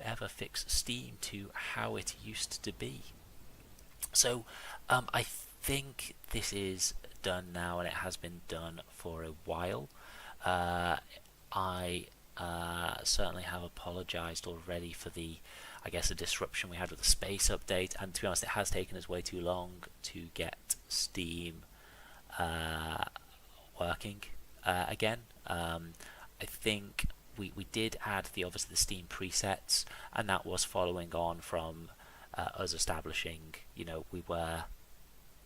ever fix Steam to how it used to be. So I think this is done now, and it has been done for a while. I certainly have apologized already for I guess, the disruption we had with the space update, and to be honest, it has taken us way too long to get Steam working again. I think we did add obviously the Steam presets, and that was following on from us establishing,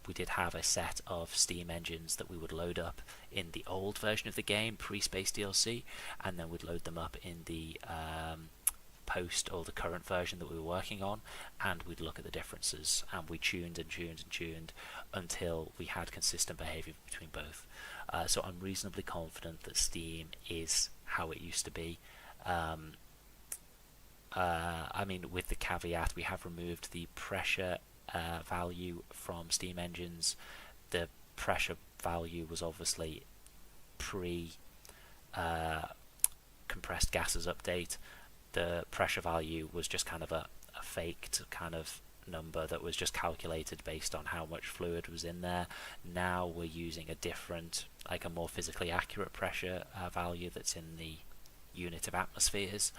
we did have a set of Steam engines that we would load up in the old version of the game, pre-Space DLC, and then we'd load them up in the post or the current version that we were working on, and we'd look at the differences, and we tuned and tuned and tuned until we had consistent behavior between both. So I'm reasonably confident that Steam is how it used to be. I mean, with the caveat, we have removed the pressure value from Steam engines. The pressure value was obviously pre compressed gases update. The pressure value was just kind of a faked kind of number that was just calculated based on how much fluid was in there. Now we're using a different, like a more physically accurate pressure value that's in the unit of atmospheres,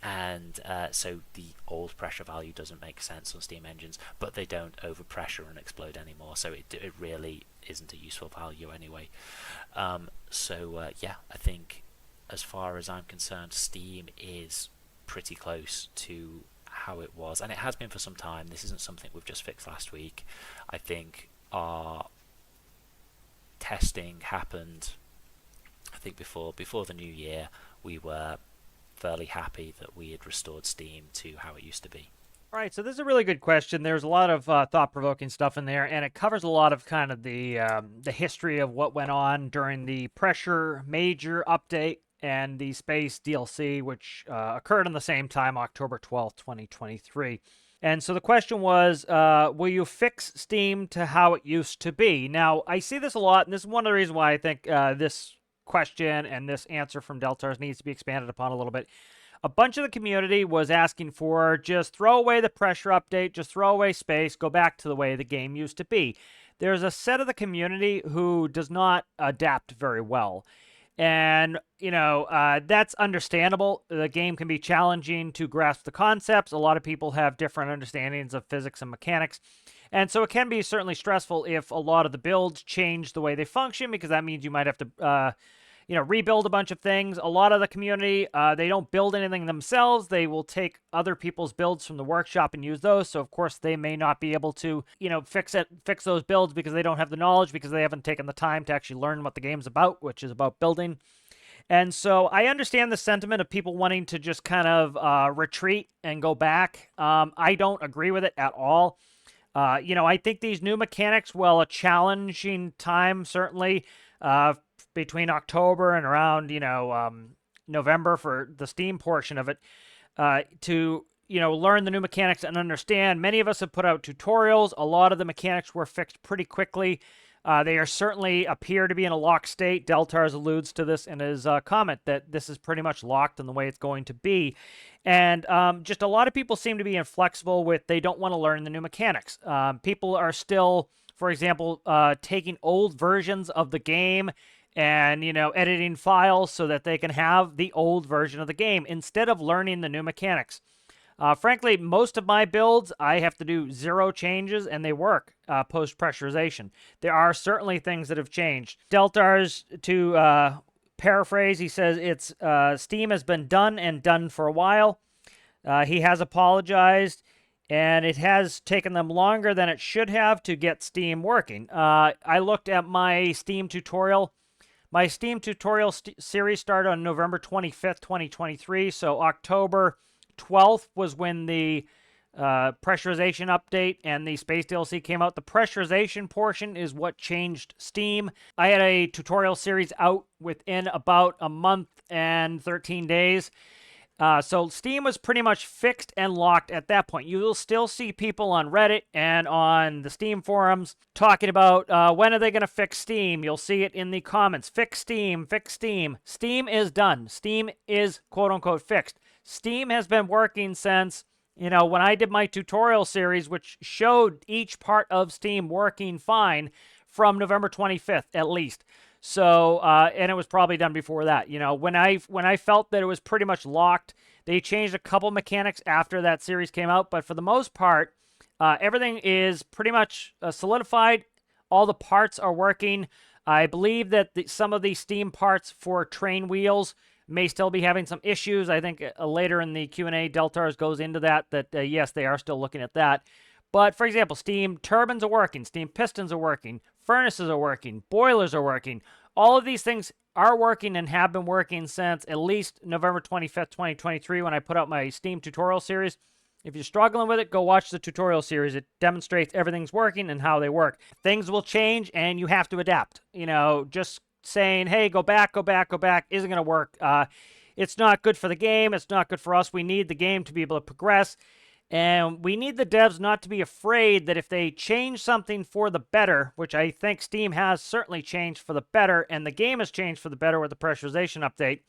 and so the old pressure value doesn't make sense on Steam engines, but they don't overpressure and explode anymore, so it really isn't a useful value anyway. Yeah, I think as far as I'm concerned, Steam is pretty close to how it was, and it has been for some time. This isn't something we've just fixed last week. I think our testing happened, I think before the new year. We were fairly happy that we had restored Steam to how it used to be. All right, so this is a really good question. There's a lot of thought-provoking stuff in there, and it covers a lot of kind of the history of what went on during the Pressure Major update and the Space DLC, which occurred on the same time, October 12th, 2023. And so the question was, will you fix Steam to how it used to be? Now, I see this a lot, and this is one of the reasons why I think this question and this answer from Deltars needs to be expanded upon a little bit. A bunch of the community was asking for just throw away the pressure update, just throw away space, go back to the way the game used to be. There's a set of the community who does not adapt very well. And, that's understandable. The game can be challenging to grasp the concepts. A lot of people have different understandings of physics and mechanics. And so it can be certainly stressful if a lot of the builds change the way they function, because that means you might have to, rebuild a bunch of things. A lot of the community, they don't build anything themselves. They will take other people's builds from the workshop and use those. So, of course, they may not be able to, fix those builds because they don't have the knowledge, because they haven't taken the time to actually learn what the game's about, which is about building. And so I understand the sentiment of people wanting to just kind of retreat and go back. I don't agree with it at all. I think these new mechanics, while a challenging time, certainly, between October and around, November for the Steam portion of it, to, learn the new mechanics and understand. Many of us have put out tutorials. A lot of the mechanics were fixed pretty quickly. They are certainly appear to be in a locked state. Deltars alludes to this in his comment that this is pretty much locked in the way it's going to be. And just a lot of people seem to be inflexible with they don't want to learn the new mechanics. People are still, for example, taking old versions of the game and, editing files so that they can have the old version of the game instead of learning the new mechanics. Frankly, most of my builds, I have to do 0 changes, and they work post-pressurization. There are certainly things that have changed. Deltars, to paraphrase, he says, Steam has been done for a while. He has apologized, and it has taken them longer than it should have to get Steam working. I looked at my Steam tutorial. My Steam tutorial series started on November 25th, 2023, so October 12th was when the pressurization update and the space DLC came out. The pressurization portion is what changed Steam. I had a tutorial series out within about a month and 13 days. So Steam was pretty much fixed and locked at that point. You will still see people on Reddit and on the Steam forums talking about when are they going to fix Steam. You'll see it in the comments. Fix Steam, fix Steam. Steam is done. Steam is quote-unquote fixed. Steam has been working since, when I did my tutorial series, which showed each part of Steam working fine from November 25th at least. So, and it was probably done before that. When I felt that it was pretty much locked, they changed a couple mechanics after that series came out, but for the most part, everything is pretty much solidified. All the parts are working. I believe that some of the Steam parts for train wheels may still be having some issues. I think later in the Q&A, Deltars goes into that yes, they are still looking at that. But for example, steam turbines are working, steam pistons are working, furnaces are working, boilers are working. All of these things are working and have been working since at least November 25th, 2023, when I put out my Steam tutorial series. If you're struggling with it, go watch the tutorial series. It demonstrates everything's working and how they work. Things will change and you have to adapt. Just saying, hey, go back, isn't going to work. It's not good for the game. It's not good for us. We need the game to be able to progress. And we need the devs not to be afraid that if they change something for the better, which I think Steam has certainly changed for the better, and the game has changed for the better with the pressurization update,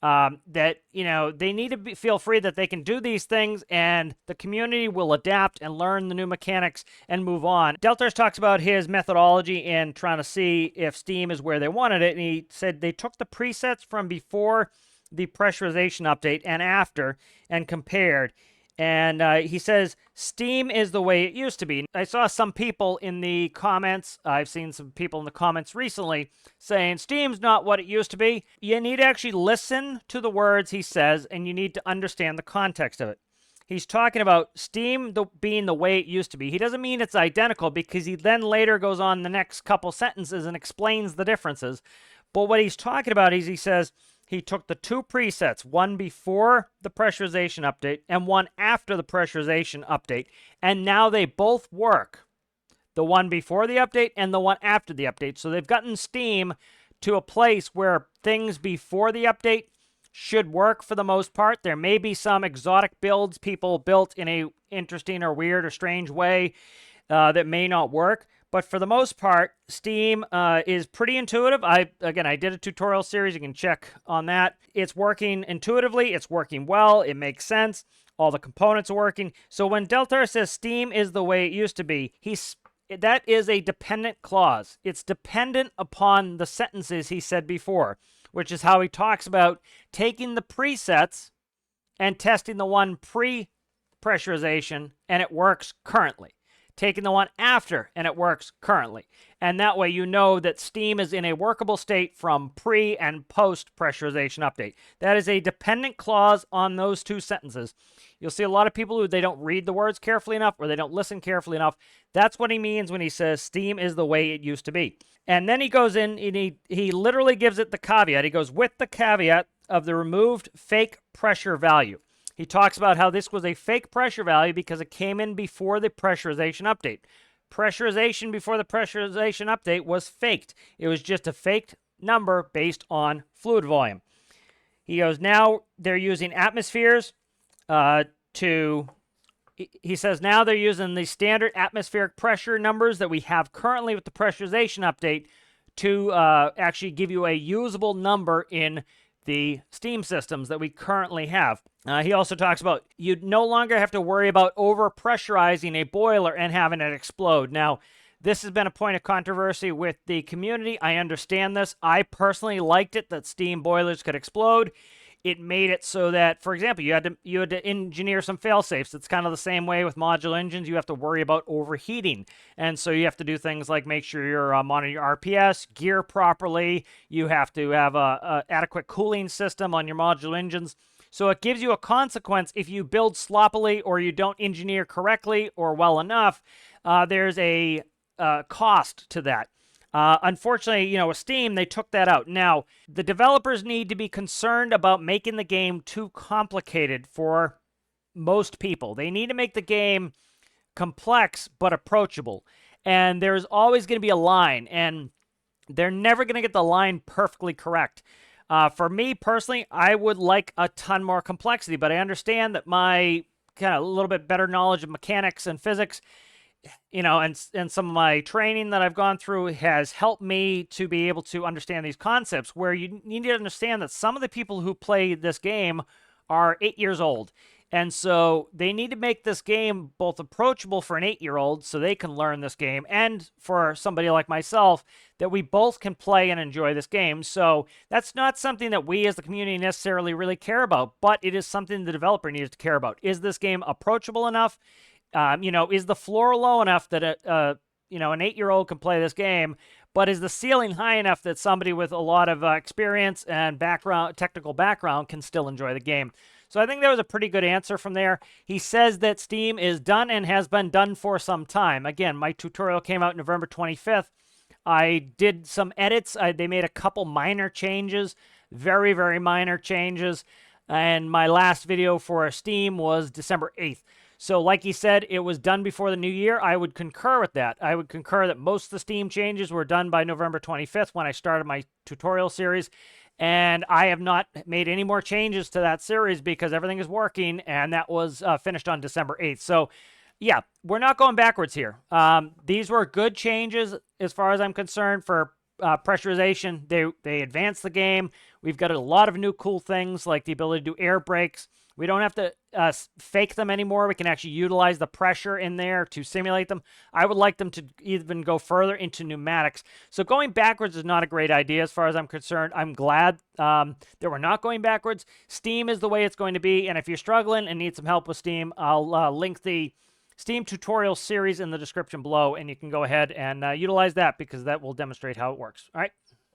that, they need to feel free that they can do these things and the community will adapt and learn the new mechanics and move on. Deltars talks about his methodology in trying to see if Steam is where they wanted it, and he said they took the presets from before the pressurization update and after and compared. And he says, Steam is the way it used to be. I saw some people in the comments, I've seen some people in the comments recently saying, Steam's not what it used to be. You need to actually listen to the words he says, and you need to understand the context of it. He's talking about Steam being the way it used to be. He doesn't mean it's identical, because he then later goes on the next couple sentences and explains the differences. But what he's talking about is he says, he took the two presets, one before the pressurization update and one after the pressurization update, and now they both work. The one before the update and the one after the update. So they've gotten Steam to a place where things before the update should work for the most part. There may be some exotic builds people built in a interesting or weird or strange way that may not work. But for the most part, Steam is pretty intuitive. I did a tutorial series. You can check on that. It's working intuitively. It's working well. It makes sense. All the components are working. So when Deltar says Steam is the way it used to be, that is a dependent clause. It's dependent upon the sentences he said before, which is how he talks about taking the presets and testing the one pre-pressurization, and it works currently. Taking the one after, and it works currently. And that way you know that Steam is in a workable state from pre- and post-pressurization update. That is a dependent clause on those two sentences. You'll see a lot of people who they don't read the words carefully enough or they don't listen carefully enough. That's what he means when he says Steam is the way it used to be. And then he goes in and he literally gives it the caveat. He goes, with the caveat of the removed fake pressure value. He talks about how this was a fake pressure value because it came in before the pressurization update. Pressurization before the pressurization update was faked. It was just a faked number based on fluid volume. He goes, now they're using atmospheres he says now they're using the standard atmospheric pressure numbers that we have currently with the pressurization update to actually give you a usable number in the Steam systems that we currently have. He also talks about you no longer have to worry about over-pressurizing a boiler and having it explode. Now, this has been a point of controversy with the community. I understand this. I personally liked it that steam boilers could explode. It made it so that, for example, you had to engineer some fail-safes. It's kind of the same way with modular engines. You have to worry about overheating. And so you have to do things like make sure you're monitoring your RPS, gear properly. You have to have a adequate cooling system on your modular engines. So it gives you a consequence if you build sloppily or you don't engineer correctly or well enough. There's a cost to that. Unfortunately, with Steam, they took that out. Now, the developers need to be concerned about making the game too complicated for most people. They need to make the game complex but approachable. And there's always going to be a line, and they're never going to get the line perfectly correct. For me personally, I would like a ton more complexity, but I understand that my kind of a little bit better knowledge of mechanics and physics, and some of my training that I've gone through has helped me to be able to understand these concepts, where you need to understand that some of the people who play this game are 8 years old. And so they need to make this game both approachable for an 8-year-old so they can learn this game, and for somebody like myself that we both can play and enjoy this game. So that's not something that we as the community necessarily really care about, but it is something the developer needs to care about. Is this game approachable enough? Is the floor low enough that an 8-year-old can play this game? But is the ceiling high enough that somebody with a lot of experience and technical background, can still enjoy the game? So I think that was a pretty good answer from there. He says that Steam is done and has been done for some time. Again, my tutorial came out November 25th. I did some edits. They made a couple minor changes, very, very minor changes. And my last video for Steam was December 8th. So like he said, it was done before the new year. I would concur with that. I would concur that most of the Steam changes were done by November 25th when I started my tutorial series. And I have not made any more changes to that series because everything is working, and that was finished on December 8th. So, yeah, we're not going backwards here. These were good changes as far as I'm concerned for pressurization. They advanced the game. We've got a lot of new cool things like the ability to do air brakes. We don't have to fake them anymore. We can actually utilize the pressure in there to simulate them. I would like them to even go further into pneumatics. So going backwards is not a great idea as far as I'm concerned. I'm glad that we're not going backwards. Steam is the way it's going to be. And if you're struggling and need some help with Steam, I'll link the Steam tutorial series in the description below, and you can go ahead and utilize that because that will demonstrate how it works. All right.